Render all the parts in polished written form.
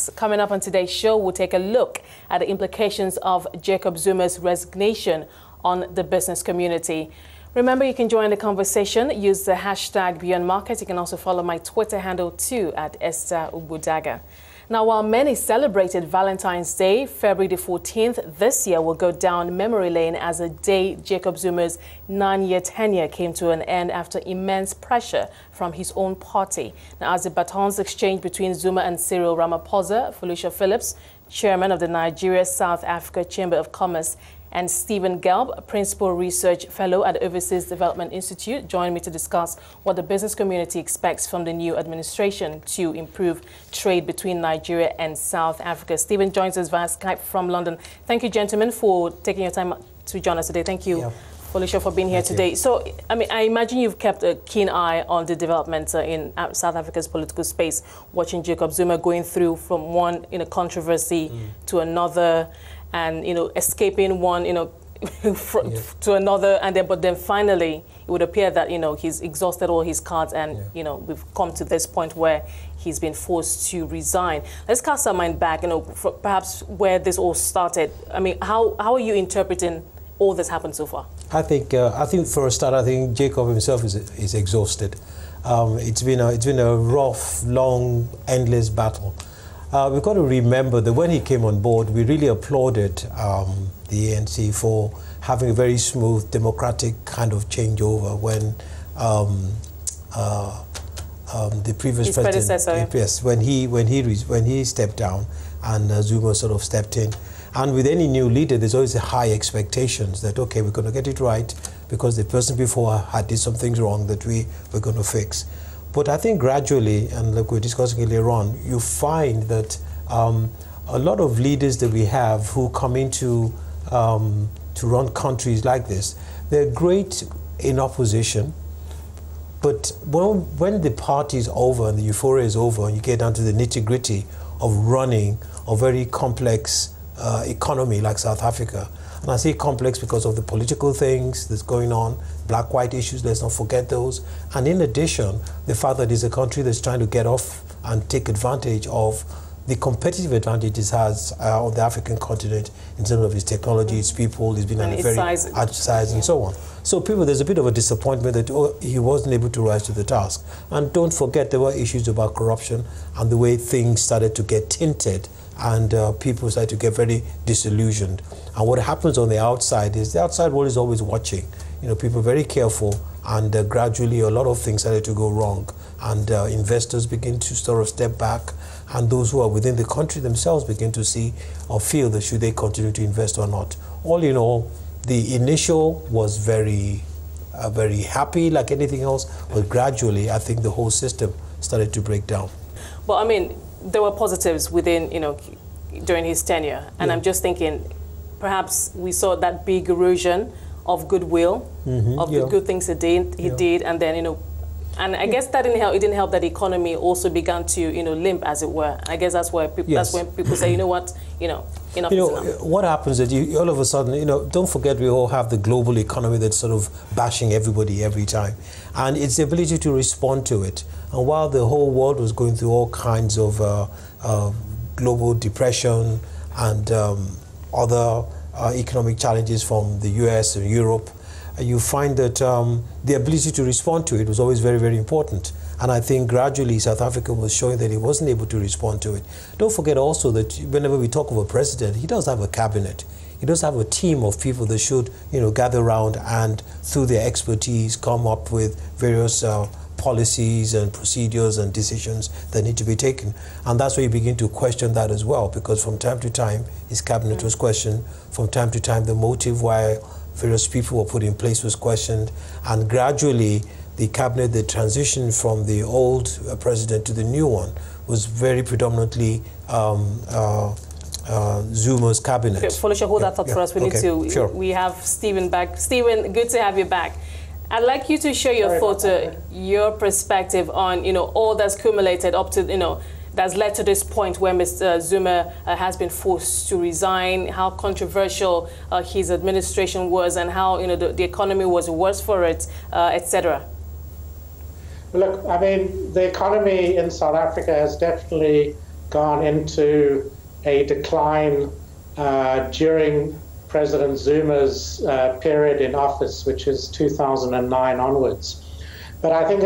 us. Coming up on today's show, we'll take a look at the implications of Jacob Zuma's resignation on the business community. Remember, you can join the conversation. Use the hashtag #BeyondMarket. You can also follow my Twitter handle too at Esther Ubudaga. Now, while many celebrated Valentine's Day, February the 14th this year will go down memory lane as a day Jacob Zuma's 9-year tenure came to an end after immense pressure from his own party. Now, as the batons exchanged between Zuma and Cyril Ramaphosa, Foluso Phillips, chairman of the Nigeria-South Africa Chamber of Commerce, and Stephen Gelb, Principal Research Fellow at the Overseas Development Institute, joined me to discuss what the business community expects from the new administration to improve trade between Nigeria and South Africa. Stephen joins us via Skype from London. Thank you, gentlemen, for taking your time to join us today. Thank you, Foluso, for being here today. So, I mean, I imagine you've kept a keen eye on the developments in South Africa's political space, watching Jacob Zuma going through from one controversy to another, and escaping one to another, and then but then finally it would appear that he's exhausted all his cards, and we've come to this point where he's been forced to resign. Let's cast our mind back, perhaps where this all started. I mean, how are you interpreting all that's happened so far? I think for a start, I think Jacob himself is exhausted. It's been a rough, long, endless battle. We've got to remember that when he came on board, we really applauded the ANC for having a very smooth, democratic kind of changeover when the previous his president, yes, when he stepped down and Zuma sort of stepped in. And with any new leader, there's always high expectations that, okay, we're going to get it right because the person before had did some things wrong that we're going to fix. But I think gradually, and like we were discussing earlier on, you find that a lot of leaders that we have who come into to run countries like this, they're great in opposition, but when the party is over and the euphoria is over and you get down to the nitty-gritty of running a very complex economy like South Africa, and I say complex because of the political things that's going on, black-white issues, let's not forget those. And in addition, the fact that it's a country that's trying to get off and take advantage of the competitive advantage it has on the African continent in terms of its technology, its people, it's been on a very large size and so on. So there's a bit of a disappointment that he wasn't able to rise to the task. And don't forget, there were issues about corruption and the way things started to get tinted, and people started to get very disillusioned. And what happens on the outside is the outside world is always watching. People are very careful, and gradually a lot of things started to go wrong. And investors begin to sort of step back, and those who are within the country themselves begin to see or feel that should they continue to invest or not. All in all, the initial was very happy like anything else, but gradually I think the whole system started to break down. Well, I mean, there were positives within, during his tenure. And I'm just thinking, perhaps we saw that big erosion of goodwill, of the good things he did, and then, and I guess that it didn't help that the economy also began to, limp, as it were. I guess that's where that's when people say, enough is enough. What happens is all of a sudden, don't forget we all have the global economy that's sort of bashing everybody every time. And it's the ability to respond to it. And while the whole world was going through all kinds of global depression and other economic challenges from the US and Europe, you find that the ability to respond to it was always very, very important. And I think gradually South Africa was showing that it wasn't able to respond to it. Don't forget also that whenever we talk of a president, he does have a cabinet. He does have a team of people that should, gather around and through their expertise come up with various policies and procedures and decisions that need to be taken. And that's where you begin to question that as well, because from time to time his cabinet was questioned, from time to time the motive why various people were put in place was questioned, and gradually the cabinet that transitioned from the old president to the new one was very predominantly Zuma's cabinet. Okay, Foluso, hold that thought for us. We have Stephen back. Stephen, good to have you back. I'd like you to share your thoughts, your perspective on, all that's accumulated up to, that's led to this point where Mr. Zuma has been forced to resign, how controversial his administration was, and how, the economy was worse for it, etc. Look, I mean, the economy in South Africa has definitely gone into a decline during President Zuma's period in office, which is 2009 onwards. But I think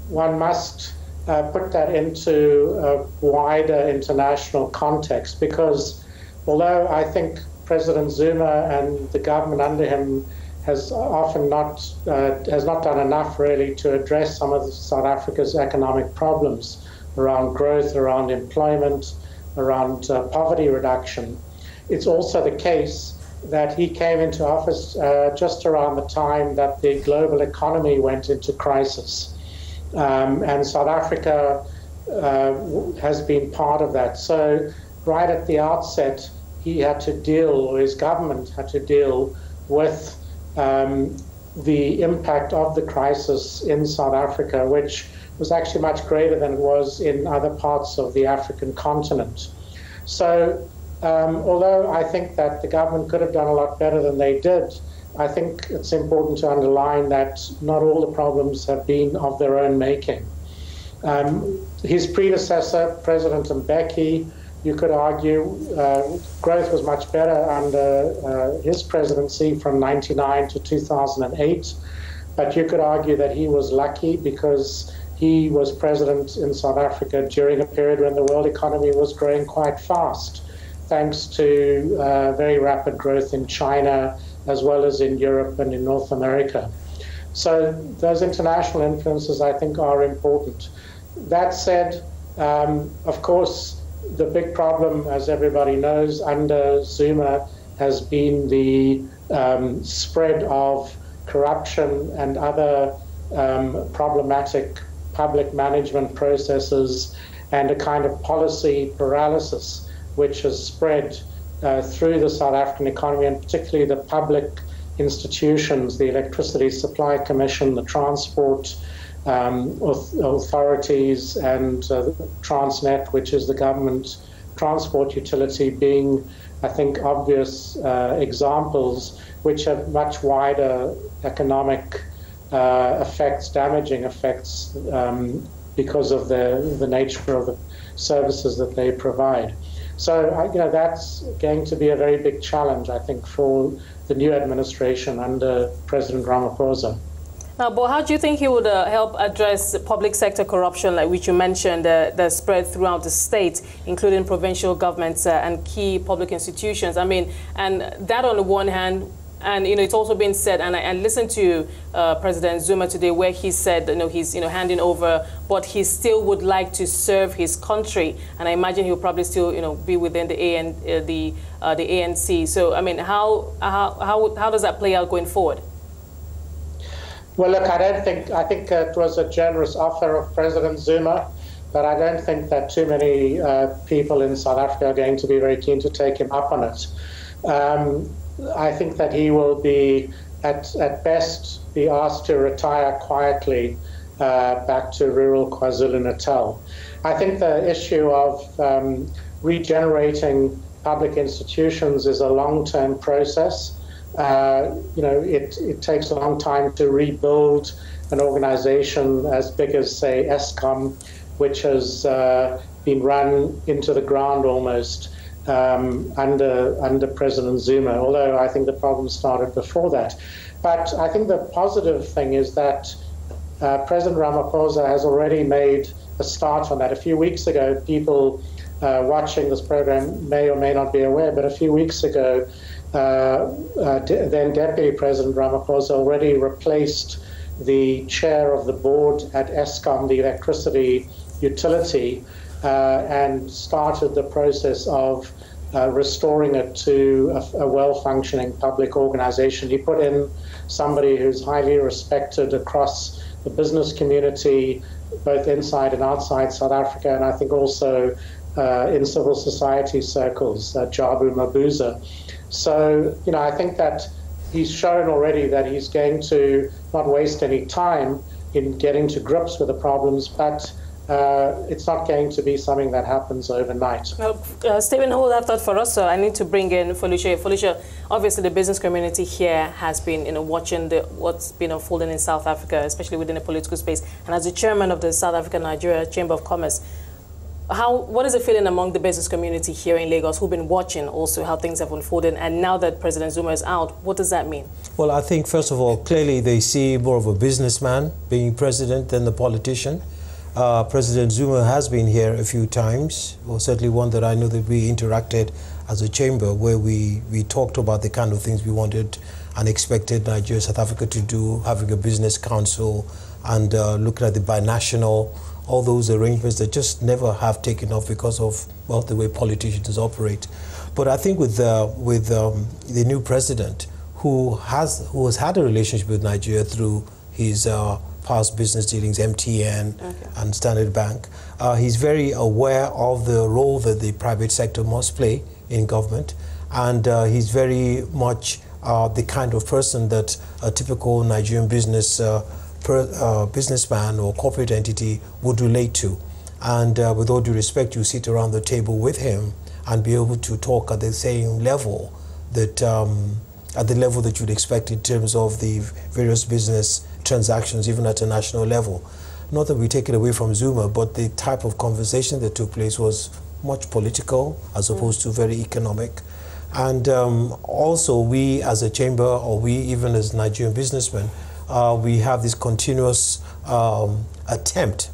one must put that into a wider international context, because although I think President Zuma and the government under him has often not done enough really to address some of South Africa's economic problems around growth, around employment, around poverty reduction, it's also the case that he came into office just around the time that the global economy went into crisis. And South Africa has been part of that. So right at the outset, he had to deal, or his government had to deal with the impact of the crisis in South Africa, which was actually much greater than it was in other parts of the African continent. So although I think that the government could have done a lot better than they did, I think it's important to underline that not all the problems have been of their own making. His predecessor, President Mbeki, you could argue growth was much better under his presidency from 1999 to 2008. But you could argue that he was lucky because he was president in South Africa during a period when the world economy was growing quite fast, thanks to very rapid growth in China, as well as in Europe and in North America. So those international influences, I think, are important. That said, of course, the big problem, as everybody knows, under Zuma has been the spread of corruption and other problematic public management processes, and a kind of policy paralysis which has spread through the South African economy, and particularly the public institutions, the Electricity Supply Commission, the transport authorities, and Transnet, which is the government transport utility, being, I think, obvious examples which have much wider economic effects, damaging effects, because of the nature of the services that they provide. So, that's going to be a very big challenge, I think, for the new administration under President Ramaphosa. Now, but how do you think he would help address public sector corruption, like which you mentioned, the spread throughout the state, including provincial governments and key public institutions? I mean, and that on the one hand, and it's also been said, and I listened to President Zuma today, where he said, he's handing over, but he still would like to serve his country, and I imagine he'll probably still be within the ANC. So I mean, how does that play out going forward? Well, look, I think it was a generous offer of President Zuma, but I don't think that too many people in South Africa are going to be very keen to take him up on it. I think that he will be, at best, be asked to retire quietly back to rural KwaZulu-Natal. I think the issue of regenerating public institutions is a long-term process. It takes a long time to rebuild an organization as big as, say, Eskom, which has been run into the ground almost under President Zuma, although I think the problem started before that. But I think the positive thing is that President Ramaphosa has already made a start on that. A few weeks ago, people watching this program may or may not be aware, but a few weeks ago, then Deputy President Ramaphosa already replaced the chair of the board at Eskom, the electricity utility, and started the process of restoring it to a well-functioning public organization. He put in somebody who's highly respected across the business community, both inside and outside South Africa, and I think also in civil society circles, Jabu Mabuza. So, I think that he's shown already that he's going to not waste any time in getting to grips with the problems, but it's not going to be something that happens overnight. Well, Stephen, hold that thought for us. So I need to bring in Foluso. Foluso, obviously the business community here has been, watching what's been unfolding in South Africa, especially within the political space. And as the chairman of the South African Nigeria Chamber of Commerce, What is the feeling among the business community here in Lagos who've been watching also how things have unfolded, and now that President Zuma is out, what does that mean? Well, I think, first of all, clearly they see more of a businessman being president than the politician. President Zuma has been here a few times, or certainly one that I know that we interacted as a chamber, where we talked about the kind of things we wanted and expected Nigeria, South Africa to do, having a business council and looking at the binational, all those arrangements that just never have taken off because of, well, the way politicians operate. But I think with the new president, who has had a relationship with Nigeria through his past business dealings, MTN and Standard Bank, he's very aware of the role that the private sector must play in government, and he's very much the kind of person that a typical Nigerian businessman or corporate entity would relate to. And with all due respect, you sit around the table with him and be able to talk at the same level that at the level that you'd expect in terms of the various business transactions, even at a national level. Not that we take it away from Zuma, but the type of conversation that took place was much political as opposed to very economic. And also we as a chamber, or we even as Nigerian businessmen, we have this continuous attempt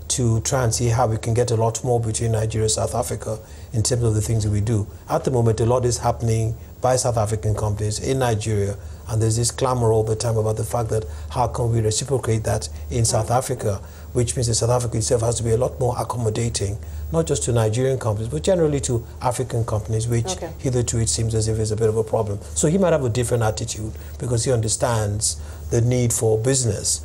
to try and see how we can get a lot more between Nigeria and South Africa in terms of the things that we do. At the moment, a lot is happening by South African companies in Nigeria, and there's this clamor all the time about the fact that how can we reciprocate that in South Africa, which means that South Africa itself has to be a lot more accommodating, not just to Nigerian companies, but generally to African companies, which hitherto it seems as if is a bit of a problem. So he might have a different attitude because he understands the need for business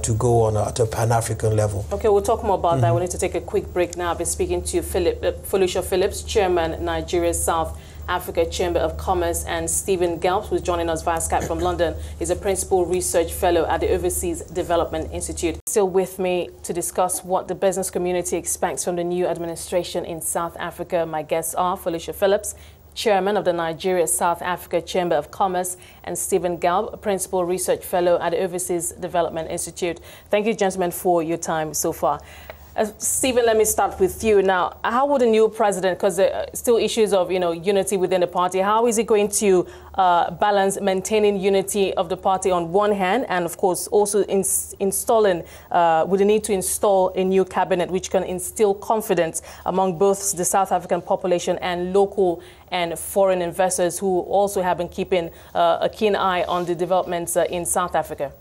to go on at a Pan-African level. Okay, we'll talk more about that. We need to take a quick break now. I've been speaking to Foluso Phillips, Chairman, Nigeria's South Africa Chamber of Commerce, and Stephen Gelb, who's joining us via Skype from London. He's a Principal Research Fellow at the Overseas Development Institute. Still with me to discuss what the business community expects from the new administration in South Africa. My guests are Foluso Phillips, Chairman of the Nigeria South Africa Chamber of Commerce, and Stephen Gelb, a Principal Research Fellow at the Overseas Development Institute. Thank you, gentlemen, for your time so far. Stephen, let me start with you. Now, how would a new president, because there are still issues of unity within the party, how is he going to balance maintaining unity of the party on one hand and, of course, also installing, with the need to install a new cabinet which can instill confidence among both the South African population and local and foreign investors who also have been keeping a keen eye on the developments in South Africa?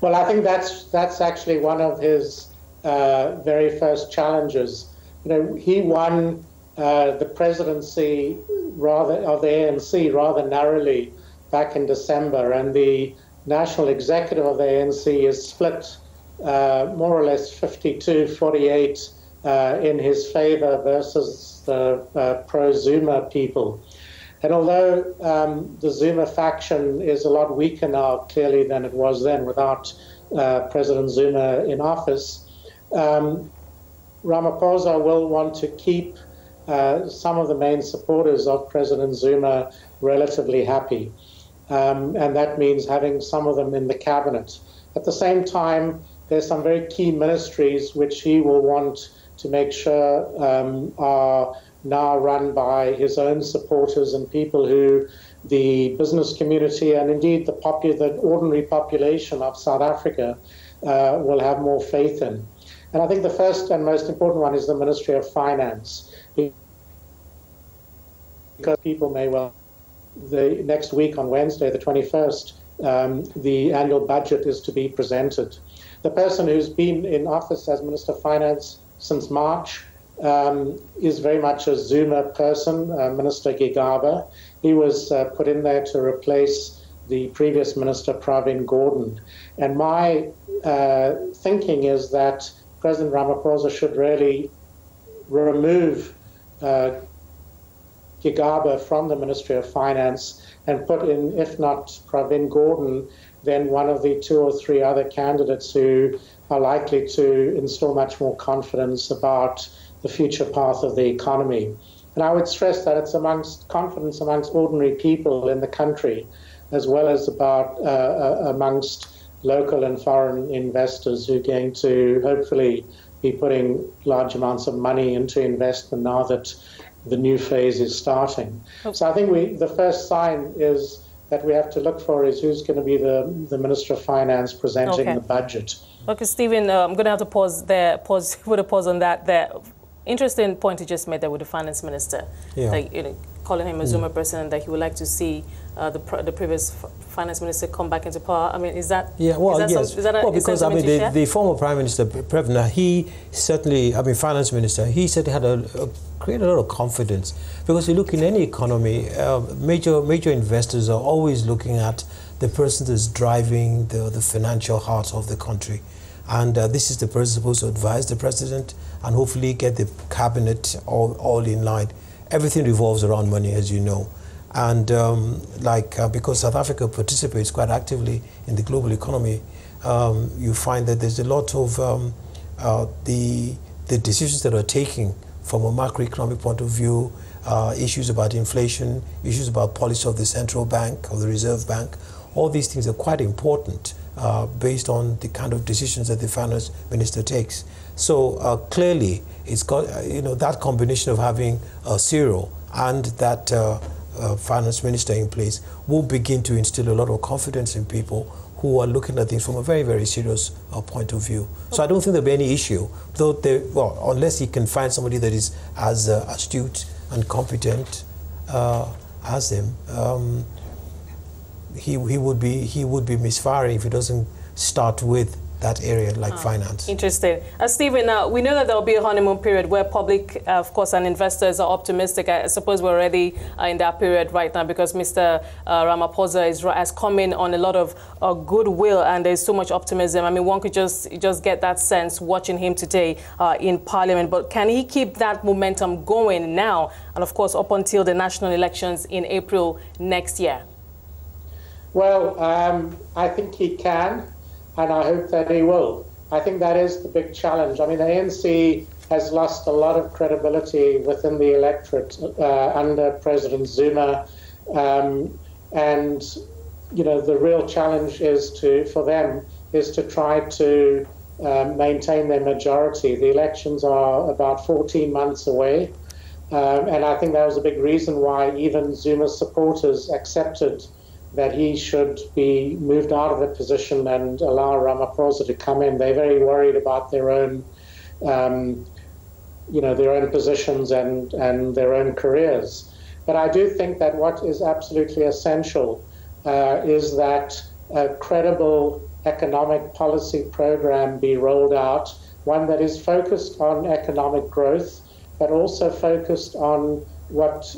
Well, I think that's actually one of his very first challenges. He won the presidency of the ANC rather narrowly back in December, and the national executive of the ANC is split more or less 52-48 in his favor versus the pro-Zuma people. And although the Zuma faction is a lot weaker now, clearly, than it was then without President Zuma in office, Ramaphosa will want to keep some of the main supporters of President Zuma relatively happy. And that means having some of them in the cabinet. At the same time, there's some very key ministries which he will want to make sure are now run by his own supporters and people who the business community and indeed the ordinary population of South Africa will have more faith in. And I think the first and most important one is the Ministry of Finance. Because people may well, next week on Wednesday, the 21st, the annual budget is to be presented. The person who's been in office as Minister of Finance since March is very much a Zuma person, Minister Gelb. He was put in there to replace the previous minister, Pravin Gordhan. And my thinking is that President Ramaphosa should really remove Gelb from the Ministry of Finance and put in, if not Pravin Gordhan, then one of the 2 or 3 other candidates who are likely to instill much more confidence about the future path of the economy. And I would stress that it's confidence amongst ordinary people in the country, as well as amongst local and foreign investors who are going to hopefully be putting large amounts of money into investment now that the new phase is starting. So I think the first sign is that we have to look for is who's going to be the Minister of Finance presenting the budget. Okay, Stephen, I'm going to have to pause there, put a pause on that there. Interesting point you just made there with the Finance Minister. Yeah. Like, calling him a Zuma person, that he would like to see the previous Finance Minister come back into power. I mean, is that... Yeah, well, yes. Because, I mean, the former Prime Minister, Prevna, he certainly, I mean, Finance Minister, he certainly had created a lot of confidence. Because you look in any economy, major investors are always looking at the person that's driving the financial heart of the country. And this is the person supposed to advise the president and hopefully get the cabinet all in line. Everything revolves around money, as you know. And because South Africa participates quite actively in the global economy, you find that there's a lot of the decisions that are taken from a macroeconomic point of view, issues about inflation, issues about policy of the central bank, of the Reserve Bank. All these things are quite important based on the kind of decisions that the finance minister takes. So clearly, it's got that combination of having Cyril and that finance minister in place will begin to instill a lot of confidence in people who are looking at things from a very, very serious point of view. So I don't think there'll be any issue, though. Unless he can find somebody that is as astute and competent as him. He would be misfiring if he doesn't start with that area like finance. Interesting. Stephen, we know that there will be a honeymoon period where public, of course, and investors are optimistic. I suppose we're already in that period right now because Mr. Ramaphosa has come in on a lot of goodwill and there's so much optimism. I mean, one could just get that sense watching him today in Parliament. But can he keep that momentum going now and, of course, up until the national elections in April next year? Well, I think he can. And I hope that he will. I think that is the big challenge. I mean, the ANC has lost a lot of credibility within the electorate under President Zuma. And, the real challenge for them is to try to maintain their majority. The elections are about 14 months away. And I think that was a big reason why even Zuma's supporters accepted that he should be moved out of the position and allow Ramaphosa to come in. They're very worried about their own, their own positions and their own careers. But I do think that what is absolutely essential is that a credible economic policy program be rolled out, one that is focused on economic growth, but also focused on what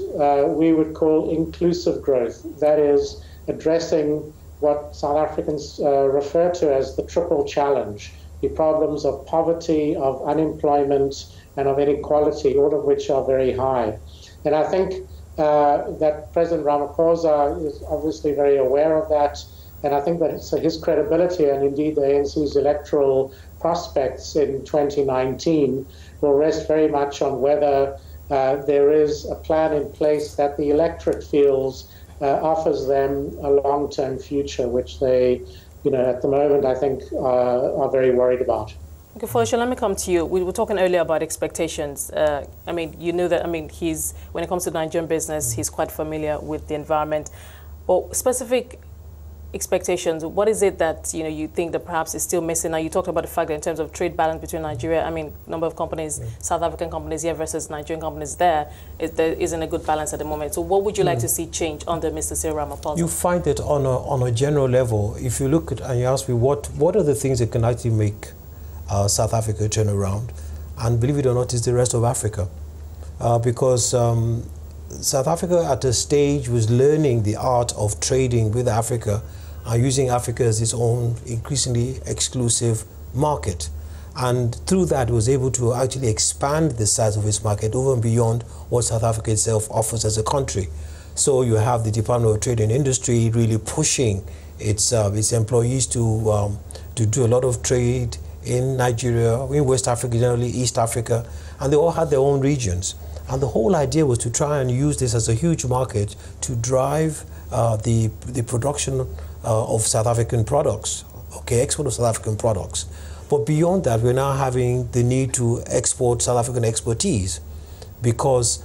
we would call inclusive growth. That is, addressing what South Africans refer to as the triple challenge, the problems of poverty, of unemployment, and of inequality, all of which are very high. And I think that President Ramaphosa is obviously very aware of that, and I think that his credibility and indeed the ANC's electoral prospects in 2019 will rest very much on whether there is a plan in place that the electorate feels offers them a long-term future, which they, at the moment, I think, are very worried about. Okay, Foluso, let me come to you. We were talking earlier about expectations. I mean, you know that, when it comes to Nigerian business, he's quite familiar with the environment. But specific expectations, what is it that, you think that perhaps is still missing? Now, you talked about the fact that in terms of trade balance between Nigeria, number of companies, South African companies here versus Nigerian companies there isn't a good balance at the moment. So what would you like to see change under Mr. Cyril Ramaphosa? You find that on a general level, if you look at and you ask me what are the things that can actually make South Africa turn around, and believe it or not, it's the rest of Africa. Because South Africa at a stage was learning the art of trading with Africa and using Africa as its own increasingly exclusive market. And through that, it was able to actually expand the size of its market over and beyond what South Africa itself offers as a country. So you have the Department of Trade and Industry really pushing its employees to do a lot of trade in Nigeria, in West Africa, generally East Africa, and they all had their own regions. And the whole idea was to try and use this as a huge market to drive the production of South African products, export of South African products. But beyond that, we're now having the need to export South African expertise, because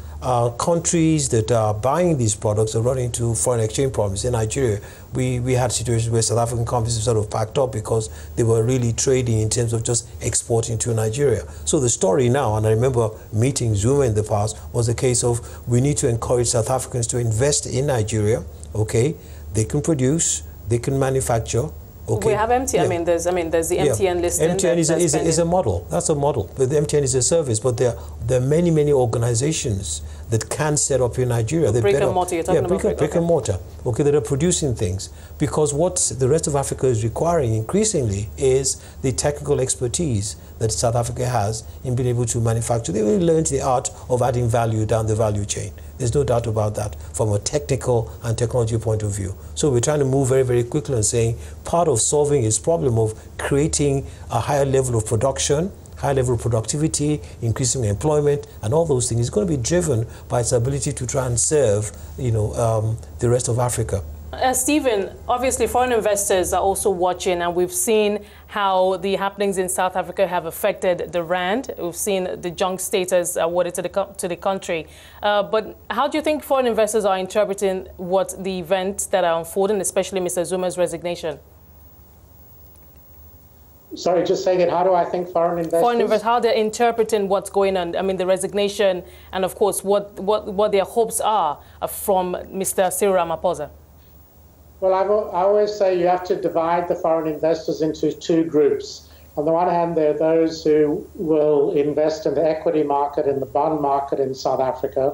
countries that are buying these products are running into foreign exchange problems. In Nigeria, we had situations where South African companies sort of packed up because they were really trading in terms of just exporting to Nigeria. So the story now, and I remember meeting Zuma in the past, was a case of we need to encourage South Africans to invest in Nigeria. Okay, they can produce, they can manufacture. Okay. We have MTN. Yeah. I mean, there's the MTN listing. MTN is a model. That's a model. But the MTN is a service. But there are many organizations that can set up in Nigeria. Brick and mortar. You're talking about brick and mortar. Okay, that are producing things. Because what the rest of Africa is requiring increasingly is the technical expertise that South Africa has in being able to manufacture. They really learned the art of adding value down the value chain. There's no doubt about that from a technical and technology point of view. So we're trying to move very quickly and saying part of solving this problem of creating a higher level of production, higher level of productivity, increasing employment, and all those things is going to be driven by its ability to try and serve, the rest of Africa. Stephen, obviously foreign investors are also watching, and we've seen how the happenings in South Africa have affected the rand. We've seen the junk status awarded to the country. But how do you think foreign investors are interpreting what the events that are unfolding, especially Mr. Zuma's resignation? Sorry, just saying it. How do I think foreign investors? How they're interpreting what's going on. I mean, the resignation, and of course, what their hopes are from Mr. Cyril Ramaphosa. Well, I always say you have to divide the foreign investors into two groups. On the one hand, there are those who will invest in the equity market and the bond market in South Africa.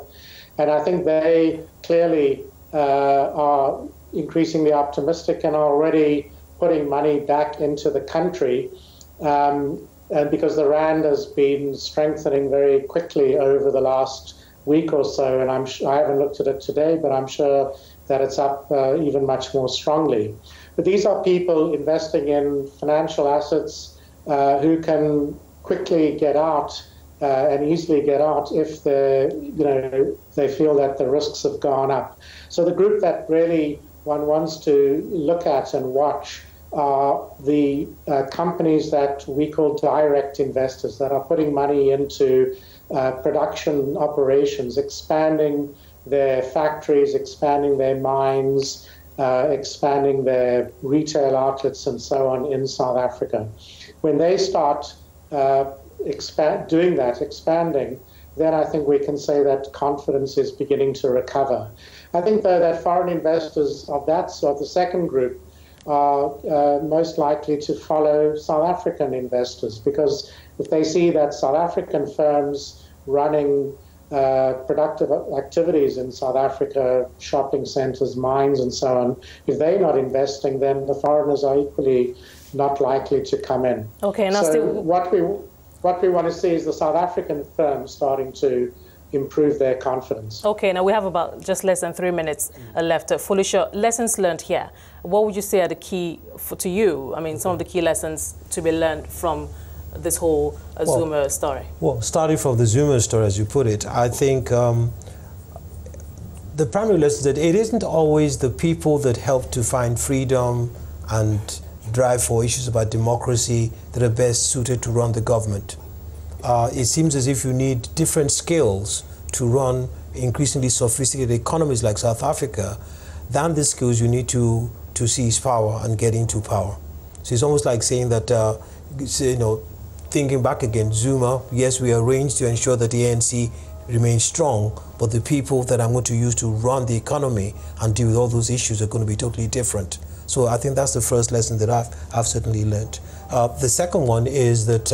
And I think they clearly are increasingly optimistic and are already putting money back into the country. And because the rand has been strengthening very quickly over the last week or so, and I haven't looked at it today, but I'm sure that it's up even much more strongly. But these are people investing in financial assets who can quickly get out and easily get out if they feel that the risks have gone up. So the group that really one wants to look at and watch are the companies that we call direct investors, that are putting money into production operations, expanding their factories, expanding their mines, expanding their retail outlets and so on in South Africa. When they start expanding, then I think we can say that confidence is beginning to recover. I think, though, that foreign investors of that sort, the second group, are most likely to follow South African investors, because if they see that South African firms running productive activities in South Africa, shopping centres, mines and so on, if they're not investing, then the foreigners are equally not likely to come in. Okay, now so what we want to see is the South African firms starting to improve their confidence. Okay, now we have about just less than 3 minutes left. Foluso, lessons learned here. What would you say are the key to you? I mean, some of the key lessons to be learned from this whole Zuma story? Well, starting from the Zuma story, as you put it, I think the primary lesson is that it isn't always the people that help to find freedom and drive for issues about democracy that are best suited to run the government. It seems as if you need different skills to run increasingly sophisticated economies like South Africa than the skills you need to seize power and get into power. So it's almost like saying that, thinking back again, Zuma, yes, we arranged to ensure that the ANC remains strong, but the people that I'm going to use to run the economy and deal with all those issues are going to be totally different. So I think that's the first lesson that I've certainly learned. The second one is that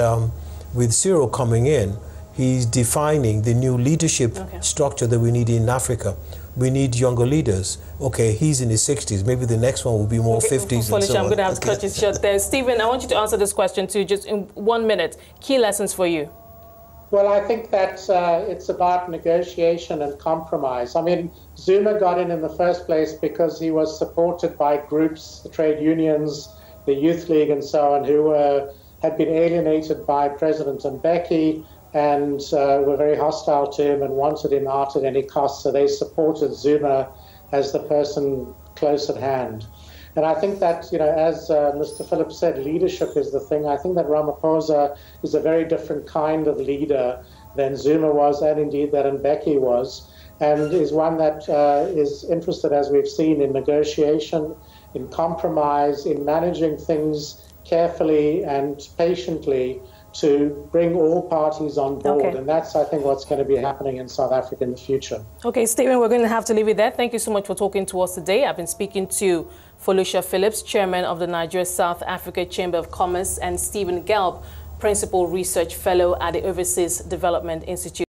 with Cyril coming in, he's defining the new leadership structure that we need in Africa. We need younger leaders. Okay, he's in his 60s. Maybe the next one will be more 50s and so on. I'm going to have to cut you short there. Stephen, I want you to answer this question too, just in 1 minute. Key lessons for you. Well, I think that it's about negotiation and compromise. I mean, Zuma got in the first place because he was supported by groups, the trade unions, the Youth League and so on, who had been alienated by President Mbeki and were very hostile to him and wanted him out at any cost. So they supported Zuma as the person close at hand. And I think that, as Mr. Phillips said, leadership is the thing. I think that Ramaphosa is a very different kind of leader than Zuma was, and indeed that Mbeki was, and is one that is interested, as we've seen, in negotiation, in compromise, in managing things carefully and patiently to bring all parties on board. Okay. And that's, I think, what's going to be happening in South Africa in the future. Okay, Stephen, we're going to have to leave it there. Thank you so much for talking to us today. I've been speaking to Foluso Phillips, Chairman of the Nigeria South Africa Chamber of Commerce, and Stephen Gelb, Principal Research Fellow at the Overseas Development Institute.